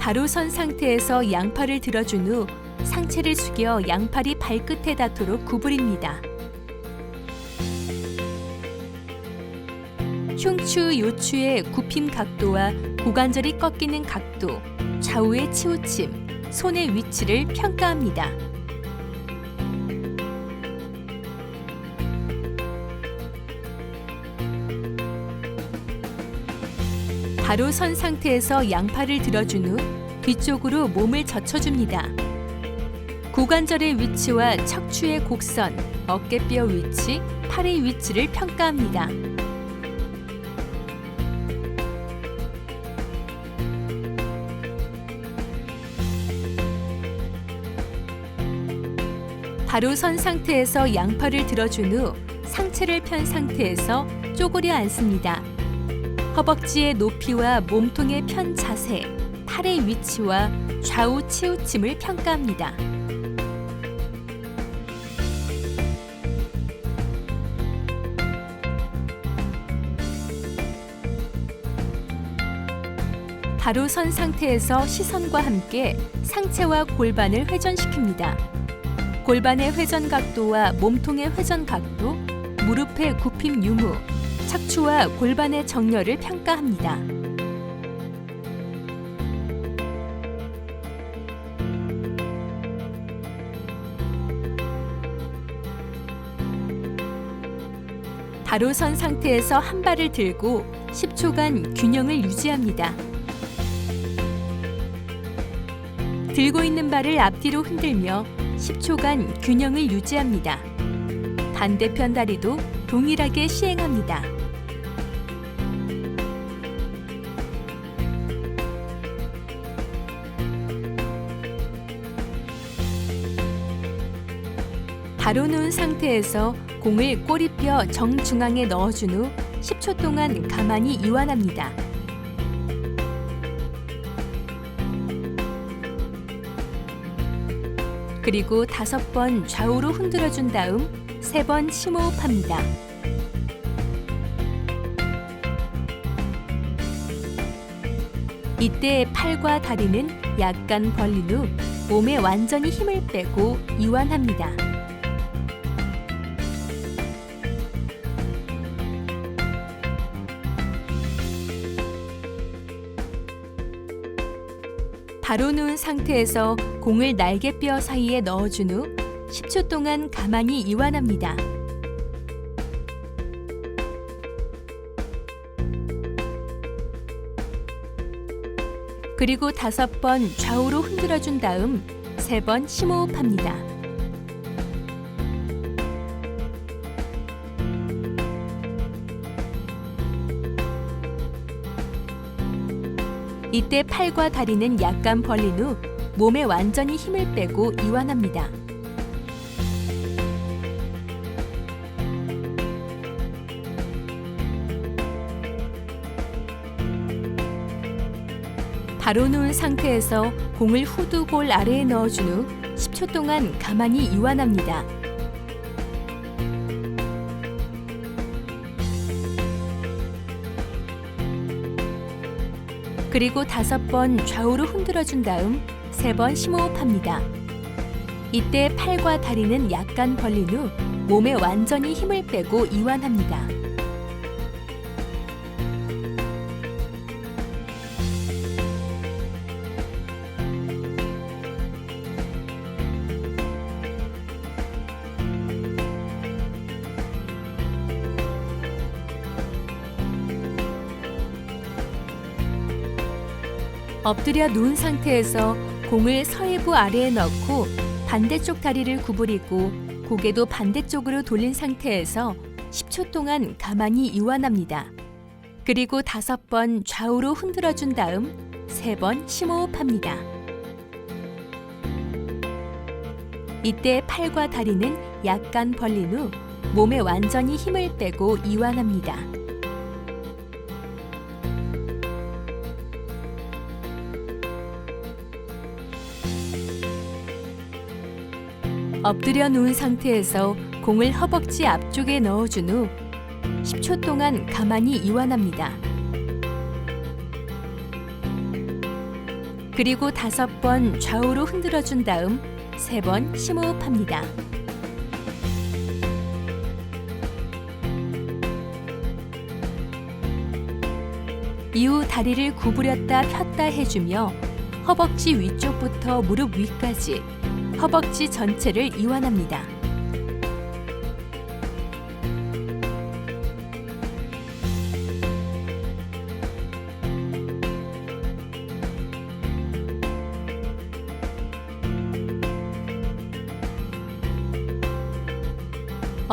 바로 선 상태에서 양팔을 들어준 후 상체를 숙여 양팔이 발끝에 닿도록 구부립니다. 흉추, 요추의 굽힘 각도와 고관절이 꺾이는 각도, 좌우의 치우침, 손의 위치를 평가합니다. 바로 선 상태에서 양팔을 들어준 후 뒤쪽으로 몸을 젖혀줍니다. 고관절의 위치와 척추의 곡선, 어깨뼈 위치, 팔의 위치를 평가합니다. 바로 선 상태에서 양팔을 들어준 후 상체를 편 상태에서 쪼그려 앉습니다. 허벅지의 높이와 몸통의 편 자세, 팔의 위치와 좌우 치우침을 평가합니다. 바로 선 상태에서 시선과 함께 상체와 골반을 회전시킵니다. 골반의 회전 각도와 몸통의 회전 각도, 무릎의 굽힘 유무, 척추와 골반의 정렬을 평가합니다. 바로 선 상태에서 한 발을 들고 10초간 균형을 유지합니다. 들고 있는 발을 앞뒤로 흔들며 10초간 균형을 유지합니다. 반대편 다리도 동일하게 시행합니다. 바로 누운 상태에서 공을 꼬리뼈 정중앙에 넣어준 후 10초 동안 가만히 이완합니다. 그리고 5번 좌우로 흔들어준 다음 3번 심호흡합니다. 이때 팔과 다리는 약간 벌린 후 몸에 완전히 힘을 빼고 이완합니다. 바로 누운 상태에서 공을 날개뼈 사이에 넣어준 후 10초 동안 가만히 이완합니다. 그리고 5번 좌우로 흔들어준 다음 3번 심호흡합니다. 이때 팔과 다리는 약간 벌린 후 몸에 완전히 힘을 빼고 이완합니다. 바로 누운 상태에서 공을 후두골 아래에 넣어준 후 10초 동안 가만히 이완합니다. 그리고 5번 좌우로 흔들어준 다음 3번 심호흡합니다. 이때 팔과 다리는 약간 벌린 후 몸에 완전히 힘을 빼고 이완합니다. 엎드려 누운 상태에서 공을 서해부 아래에 넣고 반대쪽 다리를 구부리고 고개도 반대쪽으로 돌린 상태에서 10초 동안 가만히 이완합니다. 그리고 5번 좌우로 흔들어준 다음 3번 심호흡합니다. 이때 팔과 다리는 약간 벌린 후 몸에 완전히 힘을 빼고 이완합니다. 엎드려 누운 상태에서 공을 허벅지 앞쪽에 넣어준 후 10초 동안 가만히 이완합니다. 그리고 5번 좌우로 흔들어준 다음 3번 심호흡합니다. 이후 다리를 구부렸다 폈다 해주며 허벅지 위쪽부터 무릎 위까지 허벅지 전체를 이완합니다.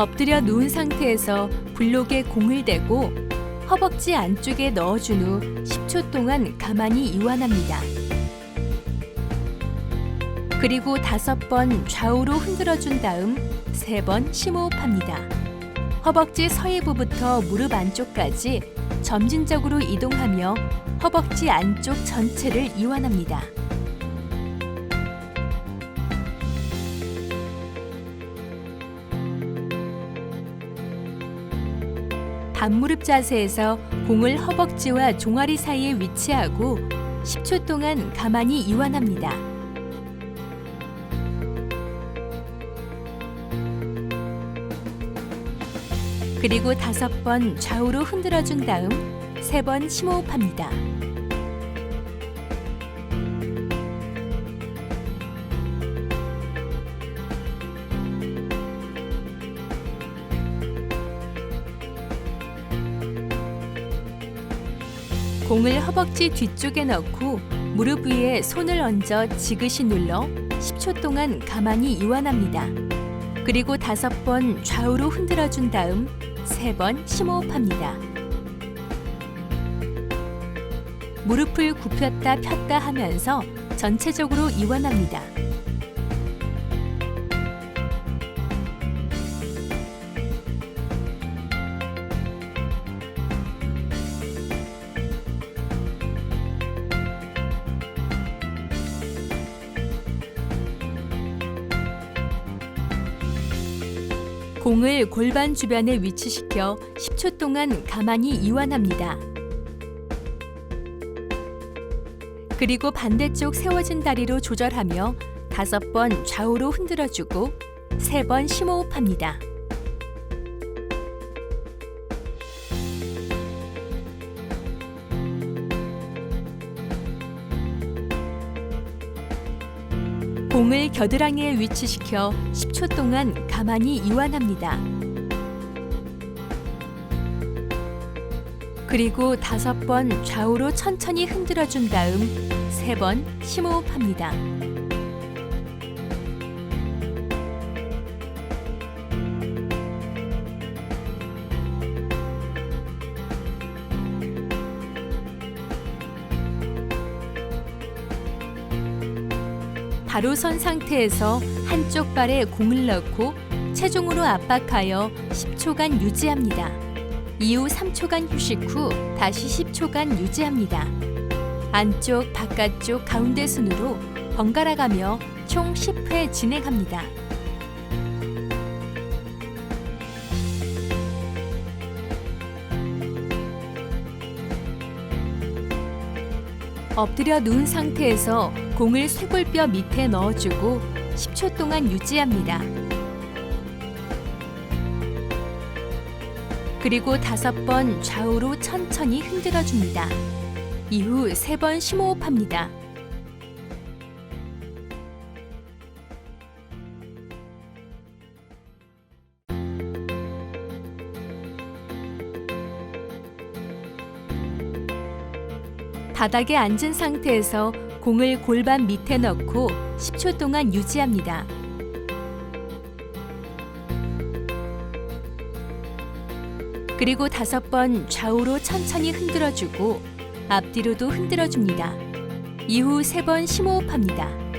엎드려 누운 상태에서 블록에 공을 대고 허벅지 안쪽에 넣어준 후 10초 동안 가만히 이완합니다. 그리고 5번 좌우로 흔들어준 다음 3번 심호흡합니다. 허벅지 서해부부터 무릎 안쪽까지 점진적으로 이동하며 허벅지 안쪽 전체를 이완합니다. 반무릎 자세에서 공을 허벅지와 종아리 사이에 위치하고 10초 동안 가만히 이완합니다. 그리고 5번 좌우로 흔들어준 다음 3번 심호흡합니다. 공을 허벅지 뒤쪽에 넣고 무릎 위에 손을 얹어 지그시 눌러 10초 동안 가만히 이완합니다. 그리고 5번 좌우로 흔들어준 다음 3번 심호흡합니다. 무릎을 굽혔다 폈다 하면서 전체적으로 이완합니다. 공을 골반 주변에 위치시켜 10초 동안 가만히 이완합니다. 그리고 반대쪽 세워진 다리로 조절하며 5번 좌우로 흔들어주고 3번 심호흡합니다. 공을 겨드랑이에 위치시켜 10초 동안 가만히 이완합니다. 그리고 5번 좌우로 천천히 흔들어준 다음 3번 심호흡합니다. 바로 선 상태에서 한쪽 발에 공을 넣고 체중으로 압박하여 10초간 유지합니다. 이후 3초간 휴식 후 다시 10초간 유지합니다. 안쪽, 바깥쪽, 가운데 순으로 번갈아 가며 총 10회 진행합니다. 엎드려 누운 상태에서 공을 쇄골뼈 밑에 넣어주고 10초 동안 유지합니다. 그리고 5번 좌우로 천천히 흔들어줍니다. 이후 3번 심호흡합니다. 바닥에 앉은 상태에서 공을 골반 밑에 넣고 10초 동안 유지합니다. 그리고 5번 좌우로 천천히 흔들어주고 앞뒤로도 흔들어줍니다. 이후 3번 심호흡합니다.